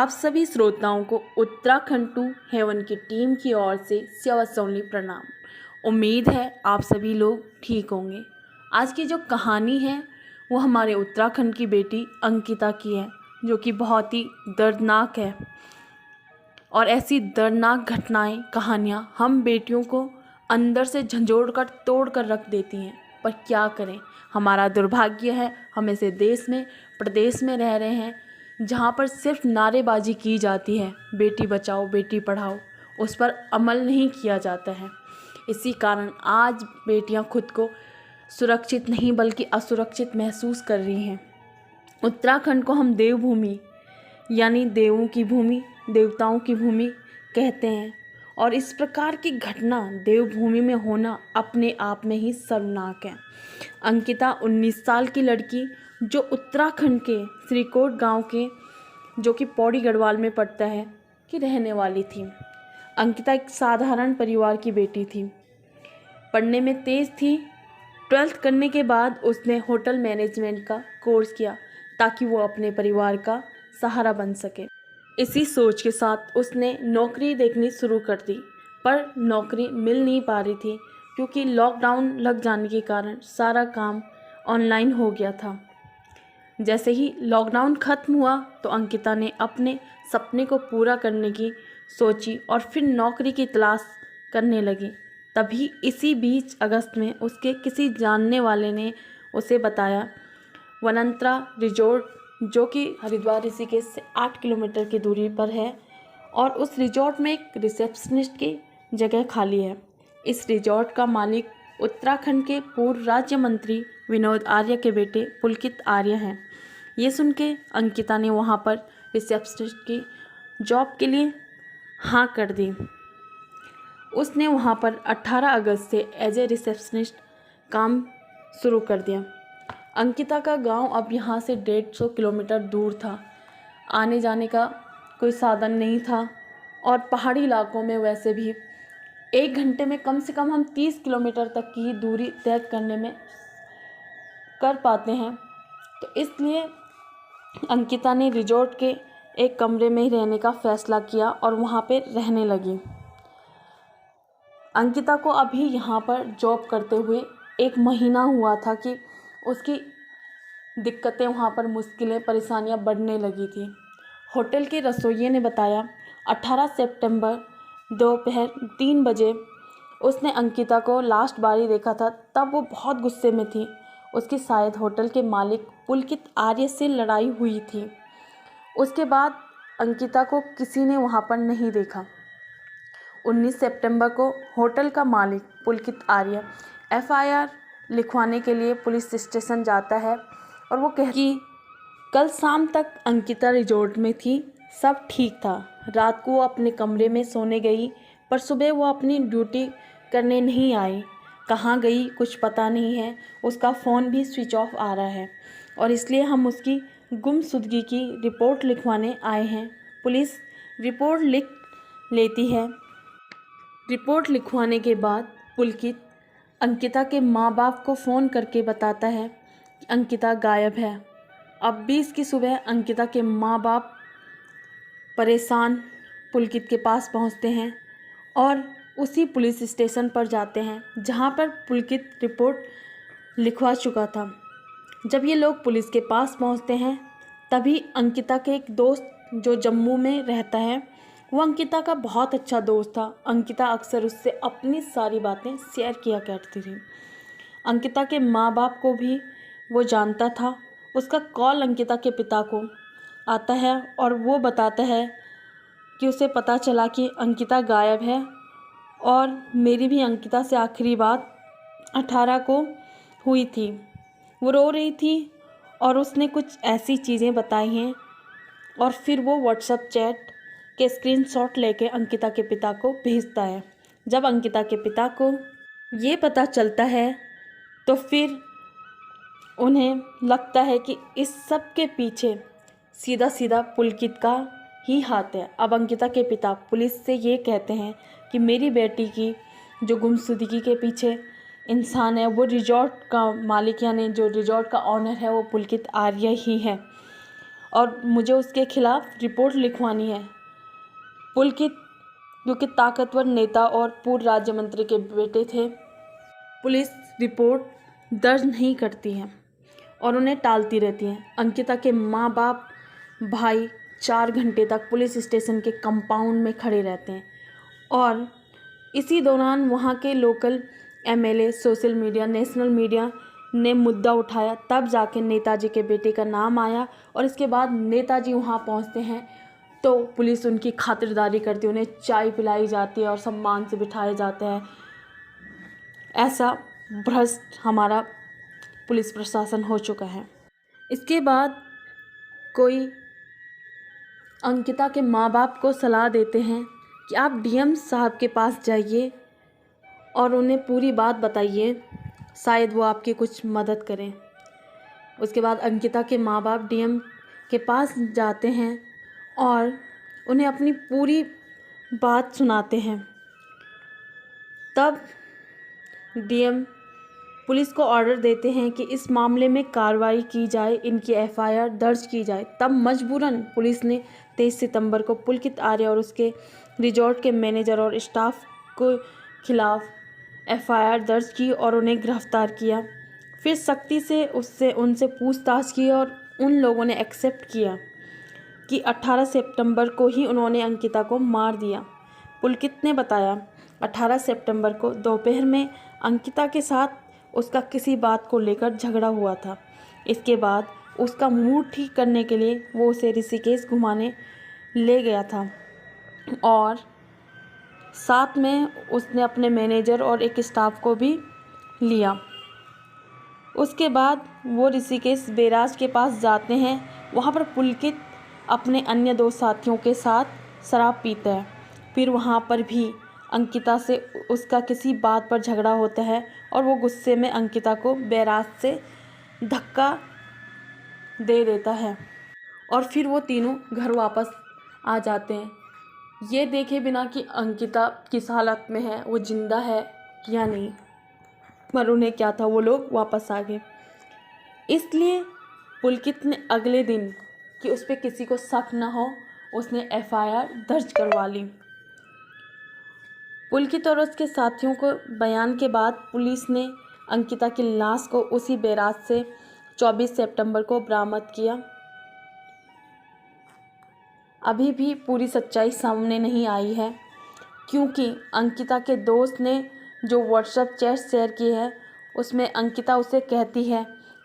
आप सभी श्रोताओं को उत्तराखंड टू हेवन की टीम की ओर से सवसौली प्रणाम। उम्मीद है आप सभी लोग ठीक होंगे। आज की जो कहानी है वो हमारे उत्तराखंड की बेटी अंकिता की है, जो कि बहुत ही दर्दनाक है। और ऐसी दर्दनाक घटनाएं, कहानियां हम बेटियों को अंदर से झंझोड़ कर तोड़ कर रख देती हैं। पर क्या करें, हमारा दुर्भाग्य है हम ऐसे देश में प्रदेश में रह रहे हैं जहाँ पर सिर्फ नारेबाजी की जाती है, बेटी बचाओ बेटी पढ़ाओ, उस पर अमल नहीं किया जाता है। इसी कारण आज बेटियां खुद को सुरक्षित नहीं बल्कि असुरक्षित महसूस कर रही हैं। उत्तराखंड को हम देवभूमि यानी देवों की भूमि, देवताओं की भूमि कहते हैं। और इस प्रकार की घटना देवभूमि में होना अपने आप में ही शर्मनाक है। अंकिता 19 साल की लड़की जो उत्तराखंड के श्रीकोट गांव के, जो कि पौड़ी गढ़वाल में पड़ता है, की रहने वाली थी। अंकिता एक साधारण परिवार की बेटी थी, पढ़ने में तेज़ थी। 12th करने के बाद उसने होटल मैनेजमेंट का कोर्स किया ताकि वो अपने परिवार का सहारा बन सके। इसी सोच के साथ उसने नौकरी देखनी शुरू कर दी, पर नौकरी मिल नहीं पा रही थी क्योंकि लॉकडाउन लग जाने के कारण सारा काम ऑनलाइन हो गया था। जैसे ही लॉकडाउन ख़त्म हुआ तो अंकिता ने अपने सपने को पूरा करने की सोची और फिर नौकरी की तलाश करने लगी। तभी इसी बीच अगस्त में उसके किसी जानने वाले ने उसे बताया वनंतरा रिजॉर्ट, जो कि हरिद्वार ऋषिकेश से 8 किलोमीटर की दूरी पर है, और उस रिजॉर्ट में एक रिसेप्शनिस्ट की जगह खाली है। इस रिजॉर्ट का मालिक उत्तराखंड के पूर्व राज्य मंत्री विनोद आर्य के बेटे पुलकित आर्य हैं। ये सुन के अंकिता ने वहाँ पर रिसेप्शनिस्ट की जॉब के लिए हाँ कर दी। उसने वहाँ पर 18 अगस्त से एज ए रिसेप्शनिस्ट काम शुरू कर दिया। अंकिता का गांव अब यहाँ से 150 किलोमीटर दूर था। आने जाने का कोई साधन नहीं था, और पहाड़ी इलाकों में वैसे भी 1 घंटे में कम से कम हम 30 किलोमीटर तक की दूरी तय करने में कर पाते हैं। तो इसलिए अंकिता ने रिजॉर्ट के एक कमरे में ही रहने का फ़ैसला किया और वहाँ पे रहने लगी। अंकिता को अभी यहाँ पर जॉब करते हुए 1 महीना हुआ था कि उसकी दिक्कतें, वहाँ पर मुश्किलें, परेशानियाँ बढ़ने लगी थी। होटल के रसोइये ने बताया 18 सितंबर दोपहर 3 बजे उसने अंकिता को लास्ट बारी देखा था। तब वो बहुत गुस्से में थी। उसकी शायद होटल के मालिक पुलकित आर्य से लड़ाई हुई थी। उसके बाद अंकिता को किसी ने वहाँ पर नहीं देखा। 19 सितंबर को होटल का मालिक पुलकित आर्य FIR लिखवाने के लिए पुलिस स्टेशन जाता है और वो कहता कि कल शाम तक अंकिता रिजॉर्ट में थी, सब ठीक था। रात को वो अपने कमरे में सोने गई, पर सुबह वो अपनी ड्यूटी करने नहीं आई। कहाँ गई कुछ पता नहीं है। उसका फ़ोन भी स्विच ऑफ आ रहा है, और इसलिए हम उसकी गुमशुदगी की रिपोर्ट लिखवाने आए हैं। पुलिस रिपोर्ट लिख लेती है। रिपोर्ट लिखवाने के बाद पुलकित अंकिता के माँ बाप को फ़ोन करके बताता है कि अंकिता गायब है। अब 20 की सुबह अंकिता के माँ बाप परेशान पुलकित के पास पहुंचते हैं और उसी पुलिस स्टेशन पर जाते हैं जहां पर पुलकित रिपोर्ट लिखवा चुका था। जब ये लोग पुलिस के पास पहुंचते हैं तभी अंकिता के एक दोस्त जो जम्मू में रहता है, वो अंकिता का बहुत अच्छा दोस्त था। अंकिता अक्सर उससे अपनी सारी बातें शेयर किया करती थी। अंकिता के माँ बाप को भी वो जानता था। उसका कॉल अंकिता के पिता को आता है और वो बताता है कि उसे पता चला कि अंकिता गायब है, और मेरी भी अंकिता से आखिरी बात 18 को हुई थी। वो रो रही थी और उसने कुछ ऐसी चीज़ें बताई हैं, और फिर वो व्हाट्सएप चैट के स्क्रीनशॉट लेके अंकिता के पिता को भेजता है। जब अंकिता के पिता को ये पता चलता है तो फिर उन्हें लगता है कि इस सब के पीछे सीधा सीधा पुलकित का ही हाथ है। अब अंकिता के पिता पुलिस से ये कहते हैं कि मेरी बेटी की जो गुमशुदगी के पीछे इंसान है वो रिजॉर्ट का मालिक, यानी जो रिजॉर्ट का ऑनर है वो पुलकित आर्य ही है। और मुझे उसके खिलाफ रिपोर्ट लिखवानी है। पुलकित, जो कि ताकतवर नेता और पूर्व राज्य मंत्री के बेटे थे, पुलिस रिपोर्ट दर्ज नहीं करती है और उन्हें टालती रहती है। अंकिता के माँ बाप, भाई 4 घंटे तक पुलिस स्टेशन के कंपाउंड में खड़े रहते हैं और इसी दौरान वहाँ के local MLA, social media, national media ने मुद्दा उठाया। तब जाके नेताजी के बेटे का नाम आया और इसके बाद नेताजी वहाँ पहुँचते हैं तो पुलिस उनकी खातिरदारी करती है, उन्हें चाय पिलाई जाती है और सम्मान से बिठाया जाता है। ऐसा भ्रष्ट हमारा पुलिस प्रशासन हो चुका है। इसके बाद कोई अंकिता के माँ बाप को सलाह देते हैं कि आप डीएम साहब के पास जाइए और उन्हें पूरी बात बताइए, शायद वो आपकी कुछ मदद करें। उसके बाद अंकिता के माँ बाप डीएम के पास जाते हैं और उन्हें अपनी पूरी बात सुनाते हैं। तब डीएम पुलिस को ऑर्डर देते हैं कि इस मामले में कार्रवाई की जाए, इनकी एफआईआर दर्ज की जाए। तब मजबूरन पुलिस ने 23 सितंबर को पुलकित आर्य और उसके रिजॉर्ट के मैनेजर और स्टाफ को खिलाफ एफआईआर दर्ज की और उन्हें गिरफ्तार किया। फिर सख्ती से उनसे पूछताछ की और उन लोगों ने एक्सेप्ट किया कि 18 सितंबर को ही उन्होंने अंकिता को मार दिया। पुलकित ने बताया 18 सितंबर को दोपहर में अंकिता के साथ उसका किसी बात को लेकर झगड़ा हुआ था। इसके बाद उसका मूड ठीक करने के लिए वो उसे ऋषिकेश घुमाने ले गया था और साथ में उसने अपने मैनेजर और एक स्टाफ को भी लिया। उसके बाद वो ऋषिकेश बैराज के पास जाते हैं। वहाँ पर पुलकित अपने अन्य 2 साथियों के साथ शराब पीता है। फिर वहाँ पर भी अंकिता से उसका किसी बात पर झगड़ा होता है और वो गुस्से में अंकिता को बैराज से धक्का दे देता है और फिर वो तीनों घर वापस आ जाते हैं, ये देखे बिना कि अंकिता किस हालत में है, वो जिंदा है या नहीं। पर उन्हें क्या था, वो लोग वापस आ गए। इसलिए पुलकित ने अगले दिन कि उस पर किसी को शक न हो, उसने एफआईआर दर्ज करवा ली। पुलकित और उसके साथियों को बयान के बाद पुलिस ने अंकिता की लाश को उसी बैराज से 24 सितंबर को बरामद किया। अभी भी पूरी सच्चाई सामने नहीं आई है क्योंकि अंकिता के दोस्त ने जो व्हाट्सएप चैट शेयर की है उसमें अंकिता उसे कहती है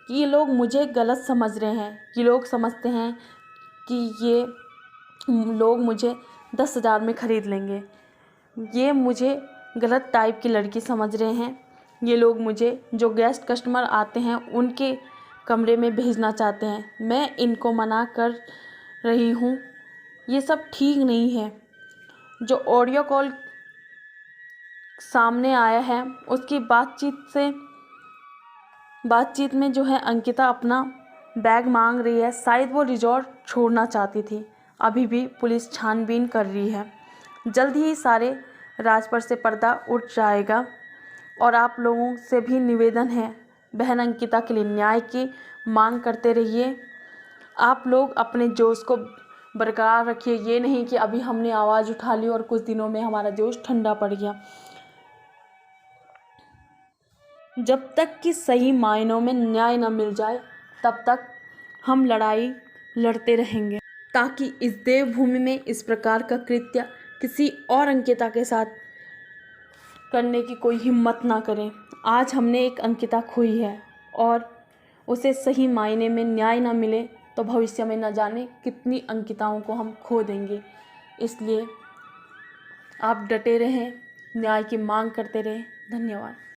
कि ये लोग मुझे गलत समझ रहे हैं, ये लोग समझते हैं कि ये लोग मुझे 10,000 में ख़रीद लेंगे, ये मुझे गलत टाइप की लड़की समझ रहे हैं, ये लोग मुझे जो गेस्ट कस्टमर आते हैं उनके कमरे में भेजना चाहते हैं, मैं इनको मना कर रही हूँ, ये सब ठीक नहीं है। जो ऑडियो कॉल सामने आया है उसकी बातचीत में जो है अंकिता अपना बैग मांग रही है, शायद वो रिजॉर्ट छोड़ना चाहती थी। अभी भी पुलिस छानबीन कर रही है। जल्द ही सारे राज पर से पर्दा उठ जाएगा और आप लोगों से भी निवेदन है, बहन अंकिता के लिए न्याय की मांग करते रहिए। आप लोग अपने जोश को बरकरार रखिए, ये नहीं कि अभी हमने आवाज़ उठा ली और कुछ दिनों में हमारा जोश ठंडा पड़ गया। जब तक कि सही मायनों में न्याय न मिल जाए तब तक हम लड़ाई लड़ते रहेंगे ताकि इस देवभूमि में इस प्रकार का कृत्य किसी और अंकिता के साथ करने की कोई हिम्मत ना करें। आज हमने एक अंकिता खोई है और उसे सही मायने में न्याय ना मिले तो भविष्य में न जाने कितनी अंकिताओं को हम खो देंगे। इसलिए आप डटे रहें, न्याय की मांग करते रहें। धन्यवाद।